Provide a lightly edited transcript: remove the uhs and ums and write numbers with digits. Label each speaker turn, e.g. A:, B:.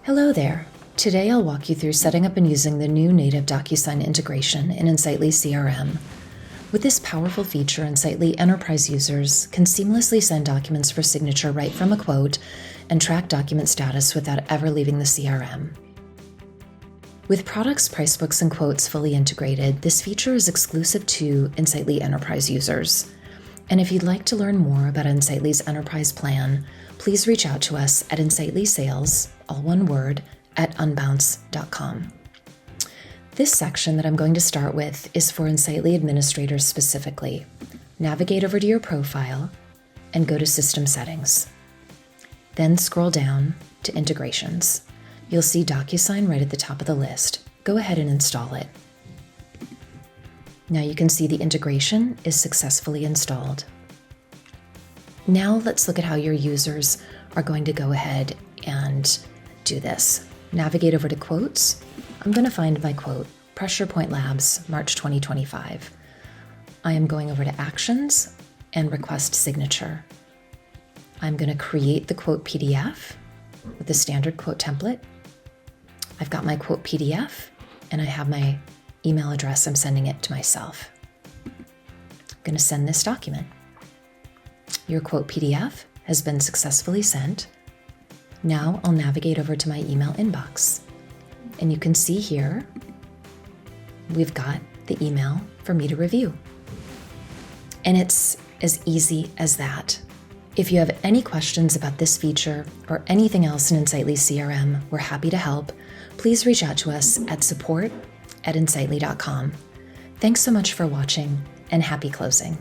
A: Hello there. Today I'll walk you through setting up and using the new native Docusign integration in Insightly CRM. With this powerful feature, Insightly enterprise users can seamlessly send documents for signature right from a quote and track document status without ever leaving the CRM. With products, price books, and quotes fully integrated, this feature is exclusive to Insightly enterprise users. And if you'd like to learn more about Insightly's enterprise plan, please reach out to us at Insightly Sales, all one word, at unbounce.com. This section that I'm going to start with is for Insightly administrators specifically. Navigate over to your profile and go to System Settings. Then scroll down to Integrations. You'll see Docusign right at the top of the list. Go ahead and install it. Now you can see the integration is successfully installed. Now let's look at how your users are going to go ahead and do this. Navigate over to Quotes. I'm going to find my quote, Pressure Point Labs, March 2025. I am going over to Actions and Request Signature. I'm going to create the quote PDF with the standard quote template. I've got my quote PDF and I have my email address. I'm sending it to myself. I'm going to send this document. Your quote PDF has been successfully sent. Now I'll navigate over to my email inbox. And you can see here, we've got the email for me to review. And it's as easy as that. If you have any questions about this feature or anything else in Insightly CRM, we're happy to help. Please reach out to us at support@insightly.com. Thanks so much for watching and happy closing.